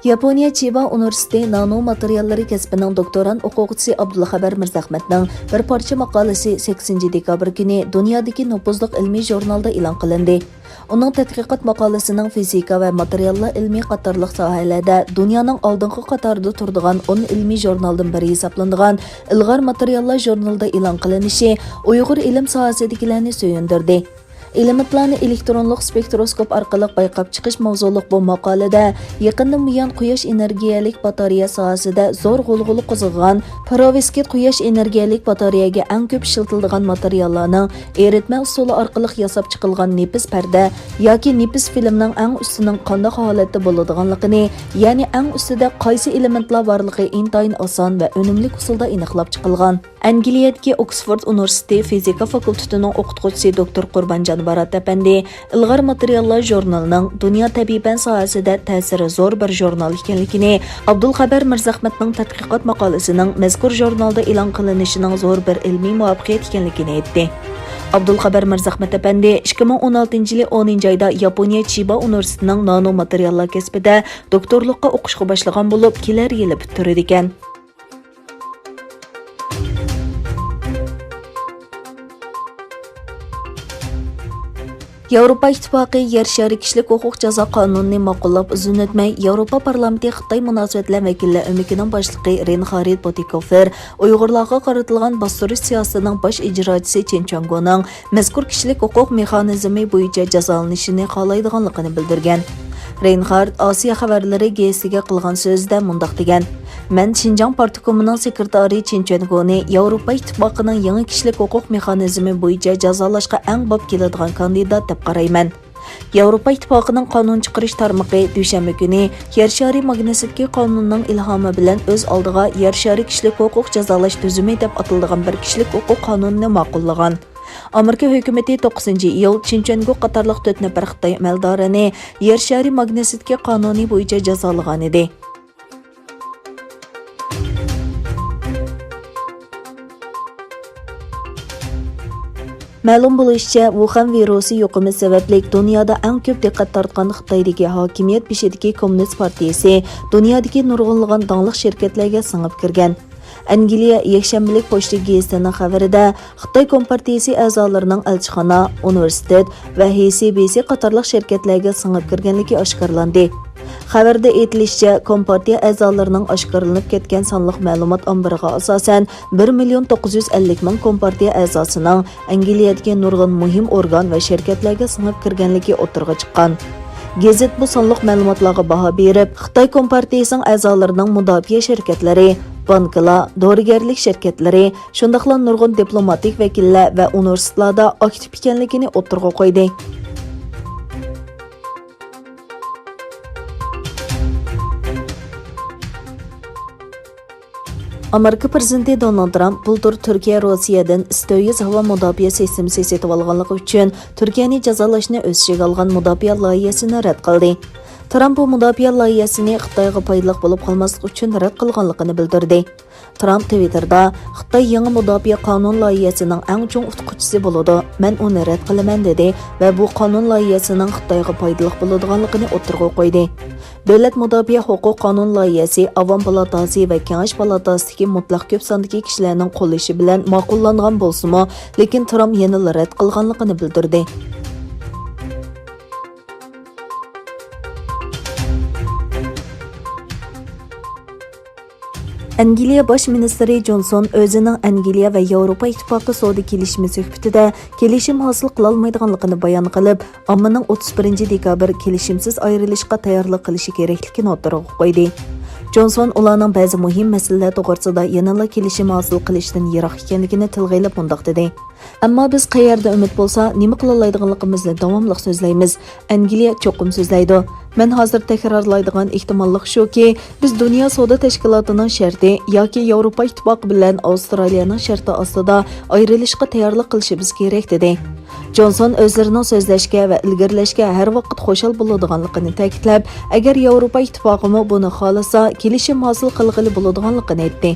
Yaponiya Chiba Universiteti nano materialları kasbining doktorant o'quvchisi Abdulxabar Mirzahmatning bir parcha maqolasi 8 dekabr kuni dunyodagi nufuzli ilmiy jurnalda e'lon qilindi. Uning tadqiqot maqolasining fizika va materiallar ilmiy qatorliq sohalarda dunyoning oldingi qatorida turadigan 10 ilmiy jurnaldan biri hisoblanadigan Ilg'or materiallar jurnalida e'lon qilinishi Uyg'ur ilm sohasidagilarni suyundirdi. Elementlarni elektronlik spektroskop orqali bayqab chiqish mavzuliq bu maqolada yaqindan buyon quyosh energiyalik batareya sohasida zo'r g'ulg'uli qo'zg'agan perovskit quyosh energiyalik batareyaga eng ko'p ishlatiladigan materiallarning eritma usuli orqali yasab chiqilgan nefis parda yoki nefis filmning eng ustining qanday holatda bo'ladiganligini, ya'ni eng ustida qaysi elementlar borligi intayin oson va unumli usulda aniqlab chiqilgan. Angliyadagi Oxford Universiteti fizika fakultetining o'qituvchisi doktor Qurbanjon Barat Apandi Ilg'or materiallar jurnalining dunyo tabiiy fan sohasida ta'siri zo'r bir jurnal ekanligini, Abdulxabar Mirzahmatning tadqiqot maqolasining mazkur jurnalda e'lon qilinishining zo'r bir ilmiy muvaffaqiyat ekanligini aytdi. Abdulxabar Mirzahmat Apandi 2016-yil 10-oyda Yaponiya Chiba Universitetining nano materiallar kasbida doktorlikka o'qishga boshlagan bo'lib, kelar yili bitirdi ekan. Yevropa İttifaqı yer shari kishilik huquq jazo qonunini ma'qullab uzun o'tmay Yevropa parlamenti Xitoy munosabatlar vakillar o'mikining boshlig'i Reinhard Bütikofer Uyg'urlarga qaratilgan bostirish siyosatining bosh ijrochisi Chen Changgoning mazkur kishilik huquq mexanizmi bo'yicha jazolanishini xohlaydiganligini bildirgan. Reinhard Osiyo xabarlari gazetiga qilgan so'zda mundaq degan: "Men Xinjiang partikomining sekretari Chen Changoni Yevropa İttifaqıning yangi kishilik huquq mexanizmi bo'yicha jazolashga eng bo'p keladigan kandidat deb qarayman. Yevropa İttifaqıning qonun chiqarish tarmog'i dushanba kuni yer shari magnitski qonunining ilhomi bilan o'z oldiga yer shari kishilik huquq jazolash tuzumi deb ataladigan bir kishilik huquq qonunini ma'qullagan. Amerika hukumati 9-iyul Chen Changgo qatorliq 4 nafar Xitoy amaldorini yer shari magnitski qonuni bo'yicha jazolagan edi. Ma'lum bo'lishicha, Wuhan virusi yuqumi sababli dunyoda eng ko'p diqqat tortgan Xitoydagi hokimiyat beshidagi Kommunist partiyasi dunyodagi nurg'unlagan dongliq shirkatlarga singib kirgan. Angliya yakshanbalik pochta gazetining xabarida Xitoy kompartiyasi a'zolarining elchixona, universitet va HSBC qatorliq shirkatlarga singib kirganligi oshkorlandi. Xabarda aytilishicha, kompartiya a'zolarining oshkorlanib ketgan sonliq ma'lumot ombiriga asosan 1,950,000 kompartiya a'zosining Angliyadagi nurg'un muhim organ va shirkatlarga singib kirganligi o'tirg'a chiqqan. Gazet bu sonliq ma'lumotlarga baho berib, Xitoy kompartiyasining a'zolarining mudofaa shirkatlari, banklar, dorigarlik shirkatlari, shundaqla nurg'un diplomatik vakillar va universitetlarda aktiv ekanligini o'tirg'a qo'ydi. Amerika prezidenti Donald Trump bultur Turkiya Rossiyadan istoyiz havo mudofaa sistemasi setib olganligi uchun Turkiyani jazolashni o'z ichiga olgan mudofaa loyihasini rad qildi. Trump bu mudofaa loyihasini Xitoyga foydali bo'lib qolmaslik uchun rad qilganligini bildirdi. Trump Twitterda Xitoy yangi mudofaa qonun loyihasining eng chong utquchisi bo'ladi. Men uni rad qilaman dedi va bu qonun loyihasining Xitoyga foydali bo'ladiganligini o'tirg'a qo'ydi. Davlat mudofaa huquq qonun loyihasi Avom palatasi va Kengash palatasidagi mutlaq ko'p sondagi kishilarning qo'llashi bilan ma'qullangan bo'lsa-mu, lekin Trump yana rad qilganligini bildirdi. Angliya bosh ministri Johnson o'zining Angliya va Yevropa ittifoqi savdo kelishimi suhbatida kelishim hosil qila olmaydiganligini bayon qilib, ommaning 31 dekabr kelishimsiz ayrilishga tayyorlik qilishi kerakligini o'tirg'a qo'ydi. Johnson ularning ba'zi muhim masalalar to'g'risida yanada kelishim hosil qilishdan yiroq ekanligini tilga olib mundaq dedi. Ammo biz qayerda umid bo'lsa, nima qila oladiganligimizni davomli so'zlaymiz. Angliya cho'qim so'zlaydi. Men hozir takrorlaydigan ehtimollik shuki, biz Dunyo savdo tashkilotining sharti yoki Yevropa ittifoqi bilan Avstraliyaning sharti ostida ayrilishga tayyorlik qilishimiz kerak dedi. Johnson o'zlarining so'zlashga va ilgarilashga har vaqt xo'shal bo'ladiganligini ta'kidlab, agar Yevropa ittifoqi buni xohlasa, kelishim hosil qilg'ili bo'ladiganligini aytdi.